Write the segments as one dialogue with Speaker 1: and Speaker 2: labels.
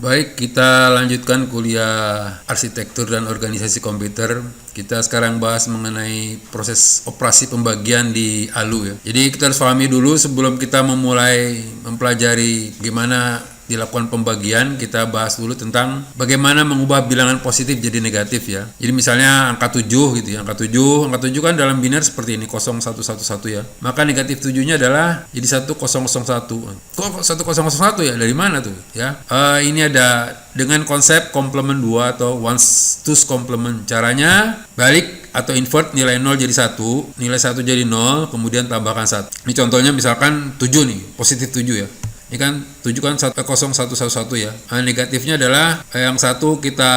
Speaker 1: Baik, kita lanjutkan kuliah arsitektur dan organisasi komputer. Kita sekarang bahas mengenai proses operasi pembagian di ALU ya. Jadi kita harus pahami dulu sebelum kita memulai mempelajari gimana dilakukan pembagian, kita bahas dulu tentang bagaimana mengubah bilangan positif jadi negatif ya. Jadi misalnya angka 7 gitu ya. Angka 7 kan dalam biner seperti ini 0111 ya. Maka negatif 7-nya adalah jadi 1001. Kok 1001 ya? Dari mana tuh ya? Ini ada dengan konsep komplement 2 atau ones twos complement. Caranya balik atau invert nilai 0 jadi 1, nilai 1 jadi 0, kemudian tambahkan 1. Ini contohnya misalkan 7 nih, positif 7 ya. Ini kan 7 kan 0111 ya. Negatifnya adalah yang 1 kita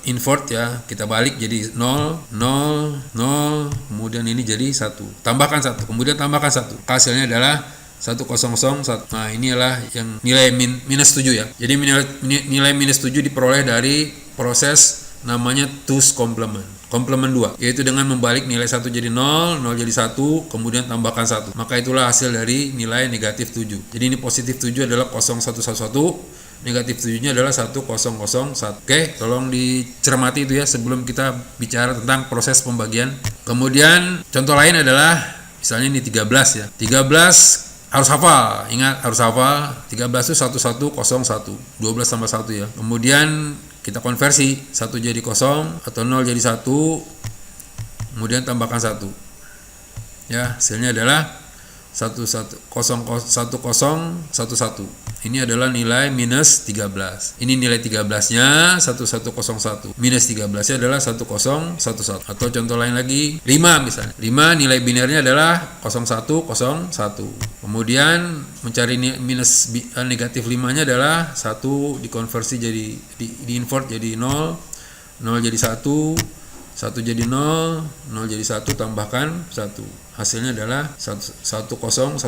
Speaker 1: invert ya, kita balik jadi 0, 0, 0, kemudian ini jadi 1. Tambahkan 1, kemudian tambahkan 1. Hasilnya adalah 1001. Nah, ini adalah yang nilai minus 7 ya. Jadi nilai minus 7 diperoleh dari proses namanya twos complement. Komplement 2, yaitu dengan membalik nilai 1 jadi 0, 0 jadi 1, kemudian tambahkan 1. Maka itulah hasil dari nilai negatif 7. Jadi ini positif 7 adalah 0111, negatif 7-nya adalah 1001. Oke, tolong dicermati itu ya sebelum kita bicara tentang proses pembagian. Kemudian contoh lain adalah misalnya ini 13 ya. 13 harus hafal, ingat harus hafal. 13 itu 1101, 12 tambah 1 ya. Kemudian kita konversi 1 jadi 0 atau 0 jadi 1, kemudian tambahkan 1 ya, hasilnya adalah 1011. Ini adalah nilai minus 13. Ini nilai 13-nya 1101. Minus 13-nya adalah 1011. Atau contoh lain lagi 5 misalnya. 5 nilai binernya adalah 0101. Kemudian mencari minus negatif 5-nya adalah 1 dikonversi jadi di invert jadi 0, 0 jadi 1, 1 jadi 0, 0 jadi 1 tambahkan 1. Hasilnya adalah 1011.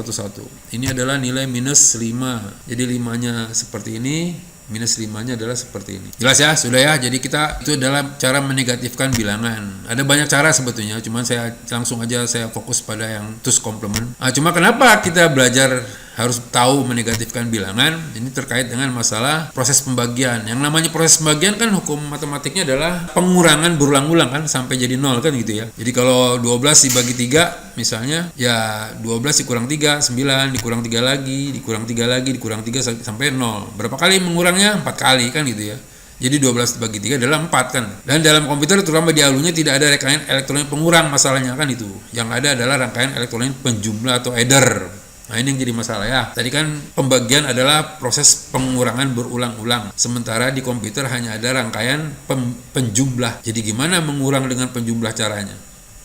Speaker 1: Ini adalah nilai minus 5. Jadi 5-nya seperti ini, minus 5-nya adalah seperti ini. Jelas ya? Sudah ya? Jadi itu adalah cara menegatifkan bilangan. Ada banyak cara sebetulnya, cuman saya langsung aja saya fokus pada yang twos complement. Cuma kenapa kita belajar harus tahu menegatifkan bilangan? Ini terkait dengan masalah proses pembagian. Yang namanya proses pembagian kan hukum matematiknya adalah pengurangan berulang-ulang kan sampai jadi 0 kan gitu ya. Jadi kalau 12 dibagi 3 misalnya ya 12 dikurang 3, 9 dikurang 3 lagi, dikurang 3 lagi, dikurang 3 sampai 0. Berapa kali mengurangnya? 4 kali kan gitu ya. Jadi 12 dibagi 3 adalah 4 kan. Dan dalam komputer terutama di ALU-nya tidak ada rangkaian elektronik pengurang masalahnya kan itu. Yang ada adalah rangkaian elektronik penjumlah atau adder. Nah ini yang jadi masalah ya. Tadi kan pembagian adalah proses pengurangan berulang-ulang. Sementara di komputer hanya ada rangkaian penjumlah. Jadi gimana mengurang dengan penjumlah caranya?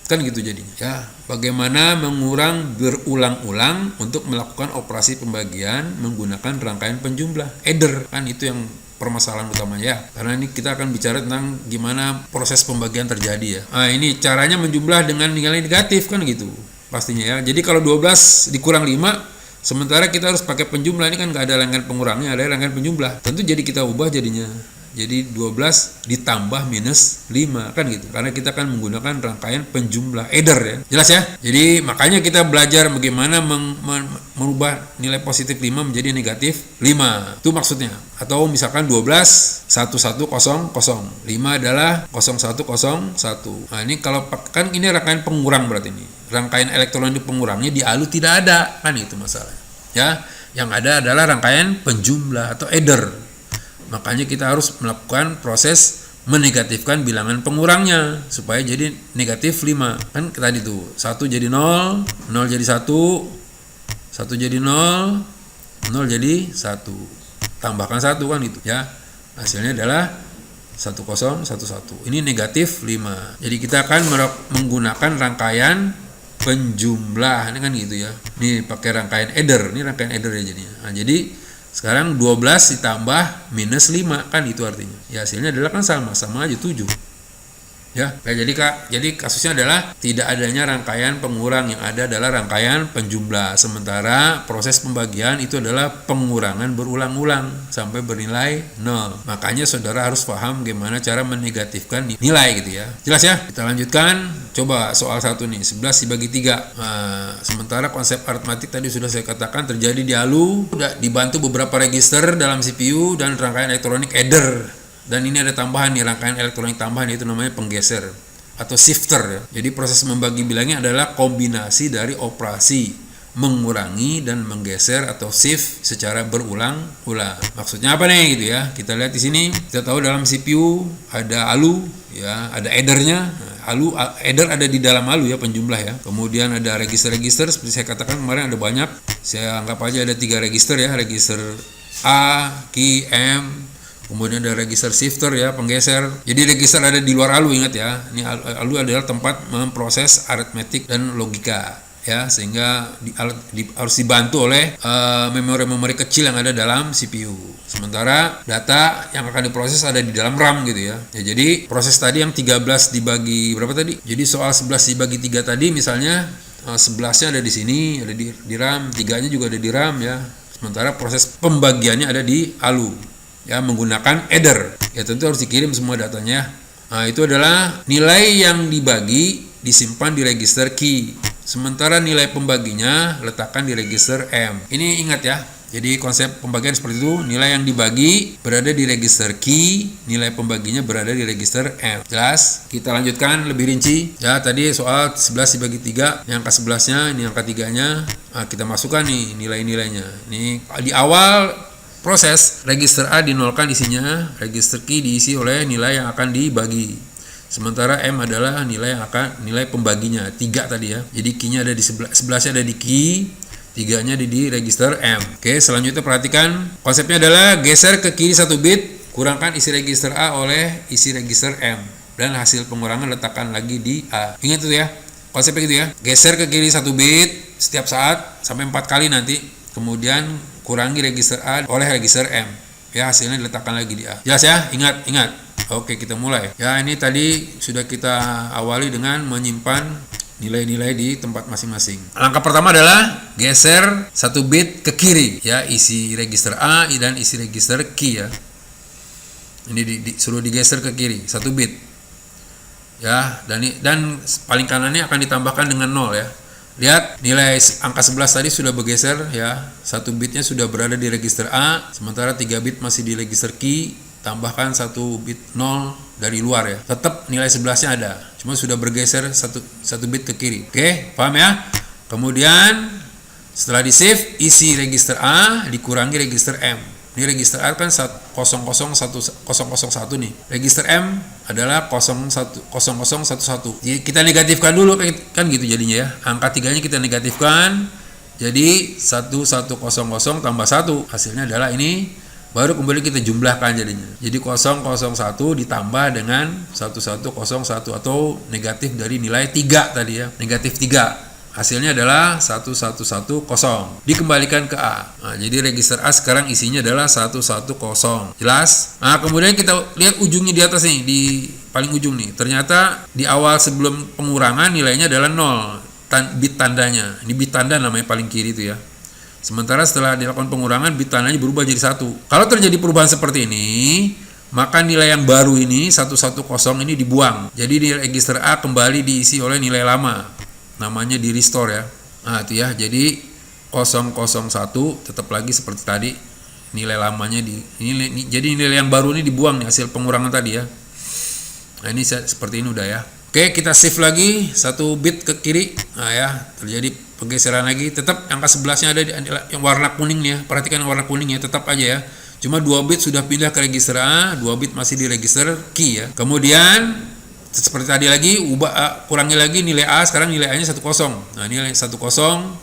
Speaker 1: Kan gitu jadinya. Ya, bagaimana mengurang berulang-ulang untuk melakukan operasi pembagian menggunakan rangkaian penjumlah. Adder kan itu yang permasalahan utamanya ya. Karena ini kita akan bicara tentang gimana proses pembagian terjadi ya. Nah ini caranya menjumlah dengan nilai negatif kan gitu. Pastinya ya. Jadi kalau 12 dikurang 5, sementara kita harus pakai penjumlah, ini kan nggak ada rangkaian pengurangnya, ada rangkaian penjumlah. Tentu jadi kita ubah jadinya. Jadi 12 ditambah minus 5 kan gitu. Karena kita akan menggunakan rangkaian penjumlah adder ya. Jelas ya? Jadi makanya kita belajar bagaimana merubah nilai positif 5 menjadi negatif 5. Itu maksudnya. Atau misalkan 12 1100, 5 adalah 0101. Nah, ini kalau kan ini rangkaian pengurang berarti ini. Rangkaian elektronik pengurangnya di ALU tidak ada, kan itu masalahnya. Ya, yang ada adalah rangkaian penjumlah atau adder. Makanya kita harus melakukan proses menegatifkan bilangan pengurangnya supaya jadi negatif 5. Kan tadi tuh 1 jadi 0, 0 jadi 1, 1 jadi 0, 0 jadi 1. Tambahkan 1 kan itu ya. Hasilnya adalah 1011. Ini negatif 5. Jadi kita akan menggunakan rangkaian penjumlah ini kan gitu ya. Ini pakai rangkaian adder, ini rangkaian adder ya jadinya. Nah, jadi sekarang 12 ditambah minus 5 kan itu artinya. Ya hasilnya adalah kan sama aja 7. ya. Nah, jadi kasusnya adalah tidak adanya rangkaian pengurang, yang ada adalah rangkaian penjumlah. Sementara proses pembagian itu adalah pengurangan berulang-ulang sampai bernilai 0. Makanya saudara harus paham gimana cara menegatifkan nilai gitu ya. Jelas ya? Kita lanjutkan. Coba soal 1 nih, 11 dibagi 3. Nah, sementara konsep aritmatik tadi sudah saya katakan terjadi di ALU, dibantu beberapa register dalam CPU dan rangkaian elektronik adder. Dan ini ada tambahan nih, rangkaian elektronik tambahan, itu namanya penggeser atau shifter ya. Jadi proses membagi bilangnya adalah kombinasi dari operasi mengurangi dan menggeser atau shift secara berulang-ulang. Maksudnya apa nih gitu ya? Kita lihat di sini, kita tahu dalam CPU ada ALU ya, ada addernya. ALU, adder ada di dalam ALU ya, penjumlah ya. Kemudian ada register-register seperti saya katakan kemarin, ada banyak. Saya anggap aja ada 3 register ya, register A, Q, M. Kemudian ada register shifter ya, penggeser. Jadi register ada di luar ALU, ingat ya. Ini ALU adalah tempat memproses aritmetik dan logika ya, sehingga harus dibantu oleh memori-memori kecil yang ada dalam CPU. Sementara data yang akan diproses ada di dalam RAM gitu ya. Jadi proses tadi yang 13 dibagi berapa tadi? Jadi soal 11 dibagi 3 tadi misalnya 11-nya ada di sini, ada di RAM, 3-nya juga ada di RAM ya. Sementara proses pembagiannya ada di ALU. Ya, menggunakan adder. Ya, tentu harus dikirim semua datanya. Nah, itu adalah nilai yang dibagi disimpan di register key. Sementara nilai pembaginya letakkan di register M. Ini ingat ya. Jadi konsep pembagian seperti itu, nilai yang dibagi berada di register key, nilai pembaginya berada di register M. Jelas? Kita lanjutkan lebih rinci. Ya, tadi soal 11 dibagi 3, ini angka 11-nya, ini angka 3-nya. Nah, kita masukkan nih nilai-nilainya. Ini di awal proses, register A dinolkan isinya, register Q diisi oleh nilai yang akan dibagi. Sementara M adalah nilai pembaginya, 3 tadi ya. Jadi Q-nya ada di 11-nya ada di Q, 3-nya ada di register M. Oke, selanjutnya perhatikan, konsepnya adalah geser ke kiri 1 bit, kurangkan isi register A oleh isi register M. Dan hasil pengurangan letakkan lagi di A. Ingat itu ya, konsepnya gitu ya. Geser ke kiri 1 bit setiap saat sampai 4 kali nanti. Kemudian kurangi register A oleh register M. Ya, hasilnya diletakkan lagi di A. Jelas ya? Ingat. Oke, kita mulai. Ya, ini tadi sudah kita awali dengan menyimpan nilai-nilai di tempat masing-masing. Langkah pertama adalah geser 1 bit ke kiri. Ya, isi register A dan isi register Q ya. Ini suruh digeser ke kiri 1 bit. Ya, dan paling kanannya akan ditambahkan dengan 0 ya. Lihat, nilai angka 11 tadi sudah bergeser ya. 1 bitnya sudah berada di register A, sementara 3 bit masih di register Q, tambahkan 1 bit 0 dari luar ya. Tetap nilai 11-nya ada, cuma sudah bergeser 1 bit ke kiri. Oke, paham ya? Kemudian setelah di save, isi register A dikurangi register M. Ini register A kan 001 nih. Register M adalah 0011. Jadi kita negatifkan dulu kan gitu jadinya ya. Angka 3-nya kita negatifkan. Jadi 1100 tambah 1 hasilnya adalah ini. Baru kembali kita jumlahkan jadinya. Jadi 001 ditambah dengan 1101 atau negatif dari nilai 3 tadi ya. Negatif 3. Hasilnya adalah 1110. Dikembalikan ke A. Nah, jadi register A sekarang isinya adalah 110. Jelas? Nah, kemudian kita lihat ujungnya di atas nih, di paling ujung nih. Ternyata di awal sebelum pengurangan nilainya adalah 0. Bit tandanya. Ini bit tanda namanya paling kiri itu ya. Sementara setelah dilakukan pengurangan bit tandanya berubah jadi 1. Kalau terjadi perubahan seperti ini, maka nilai yang baru ini 110 ini dibuang. Jadi di register A kembali diisi oleh nilai lama. Namanya di restore ya. Nah, itu ya. Jadi 001 tetap lagi seperti tadi. Nilai lamanya jadi nilai yang baru ini dibuang nih, hasil pengurangan tadi ya. Nah, ini seperti ini udah ya. Oke, kita shift lagi 1 bit ke kiri. Nah ya, terjadi pergeseran lagi. Tetap angka 11-nya ada yang warna kuning nih ya. Perhatikan warna kuning ya, tetap aja ya. Cuma 2 bit sudah pindah ke register A, 2 bit masih di register Q ya. Kemudian seperti tadi lagi, kurangi lagi nilai A, sekarang nilai A-nya 10. Nah, nilai 10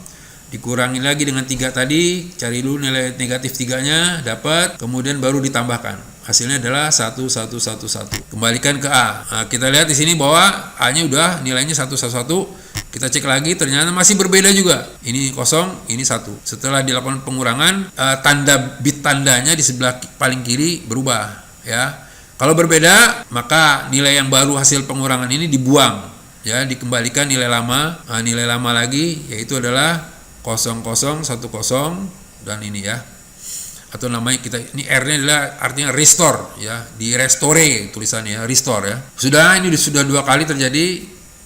Speaker 1: dikurangi lagi dengan 3 tadi, cari dulu nilai negatif 3-nya, dapat, kemudian baru ditambahkan. Hasilnya adalah 1111. Kembalikan ke A. Nah, kita lihat di sini bahwa A-nya udah nilainya 111. Kita cek lagi, ternyata masih berbeda juga. Ini 0, ini 1. Setelah dilakukan pengurangan, tanda bit tandanya di sebelah paling kiri berubah ya. Kalau berbeda, maka nilai yang baru hasil pengurangan ini dibuang, ya, dikembalikan nilai lama. Nah, nilai lama lagi yaitu adalah 0010 dan ini ya. Atau namanya kita ini R-nya adalah artinya restore, ya, di restore tulisannya ya, restore ya. Ini sudah 2 kali terjadi,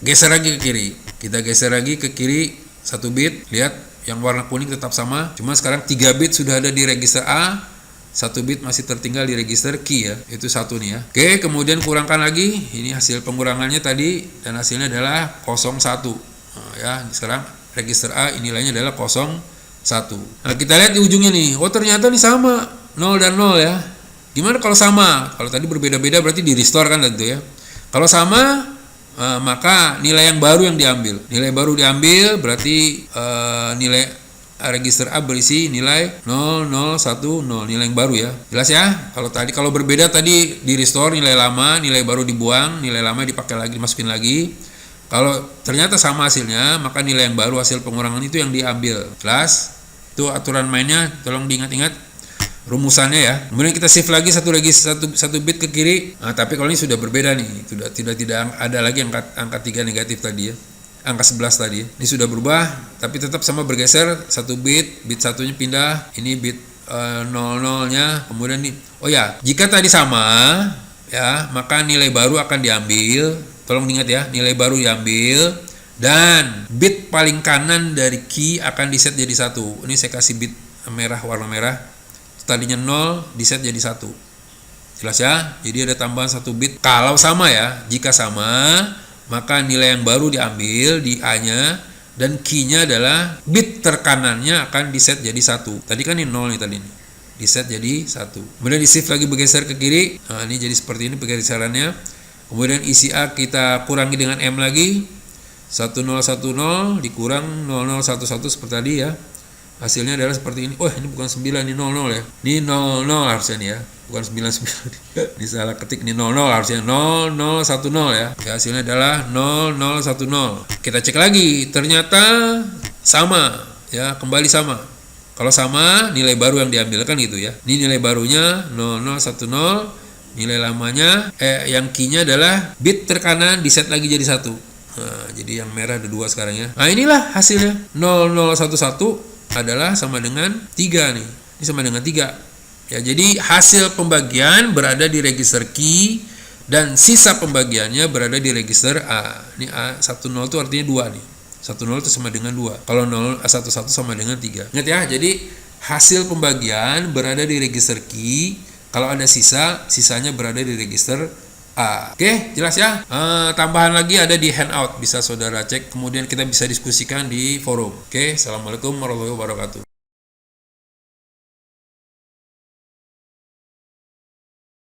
Speaker 1: geser lagi ke kiri. Kita geser lagi ke kiri 1 bit, lihat yang warna kuning tetap sama, cuma sekarang 3 bit sudah ada di register A, 1 bit masih tertinggal di register key ya, itu 1 nih ya. Oke, kemudian kurangkan lagi, ini hasil pengurangannya tadi dan hasilnya adalah 01. Nah, ya, sekarang register A nilainya adalah 01. Nah, kita lihat di ujungnya nih, oh ternyata nih sama, 0 dan 0 ya. Gimana kalau sama? Kalau tadi berbeda-beda berarti di restore kan tentu ya. Kalau sama, maka nilai yang baru yang diambil. Nilai baru diambil berarti nilai register A berisi nilai 0010, nilai yang baru ya. Jelas ya? Kalau berbeda tadi di restore nilai lama, nilai baru dibuang, nilai lama dipakai lagi, dimasukin lagi. Kalau ternyata sama hasilnya, maka nilai yang baru hasil pengurangan itu yang diambil. Jelas? Itu aturan mainnya, tolong diingat-ingat rumusannya ya. Kemudian kita shift lagi satu bit ke kiri. Nah, tapi kalau ini sudah berbeda nih, tidak ada lagi angka 3 negatif tadi ya. Angka 11 tadi. Ini sudah berubah, tapi tetap sama bergeser 1 bit satunya pindah, ini bit 00-nya, kemudian nih. Oh ya, jika tadi sama ya, maka nilai baru akan diambil. Tolong diingat ya, nilai baru diambil dan bit paling kanan dari key akan diset jadi 1. Ini saya kasih bit merah, warna merah. Tadinya 0 diset jadi 1. Jelas ya? Jadi ada tambahan 1 bit. Kalau sama ya, jika sama, maka nilai yang baru diambil di A-nya dan key-nya adalah bit terkanannya akan diset jadi 1. Tadi kan ini 0 nih tadi nih. Diset jadi 1. Kemudian di shift lagi bergeser ke kiri. Nah, ini jadi seperti ini pergeserannya. Kemudian isi A kita kurangi dengan M lagi. 1010 dikurang 0011 seperti tadi ya. Hasilnya adalah seperti ini. Oh, ini bukan 9, ini 00 ya. Ini 00 harusnya nih ya. Bukan 99. Ini salah ketik, ini 00 harusnya 0010 ya. Ya, hasilnya adalah 0010. Kita cek lagi, ternyata sama ya, kembali sama. Kalau sama, nilai baru yang diambil kan gitu ya. Ini nilai barunya 0010, nilai lamanya yang key-nya adalah bit terkanan diset lagi jadi 1. Nah, jadi yang merah ada 2 sekarang ya. Nah, inilah hasilnya. 0011 adalah sama dengan 3 nih. Ini sama dengan 3. Ya, jadi hasil pembagian berada di register key dan sisa pembagiannya berada di register A. Ini A10 itu artinya 2 nih. 10 itu sama dengan 2. Kalau 0A11 sama dengan 3. Ingat ya, jadi hasil pembagian berada di register key. Kalau ada sisanya berada di register A. Oke, jelas ya? Tambahan lagi ada di handout, bisa saudara cek. Kemudian kita bisa diskusikan di forum. Oke, assalamualaikum warahmatullahi wabarakatuh.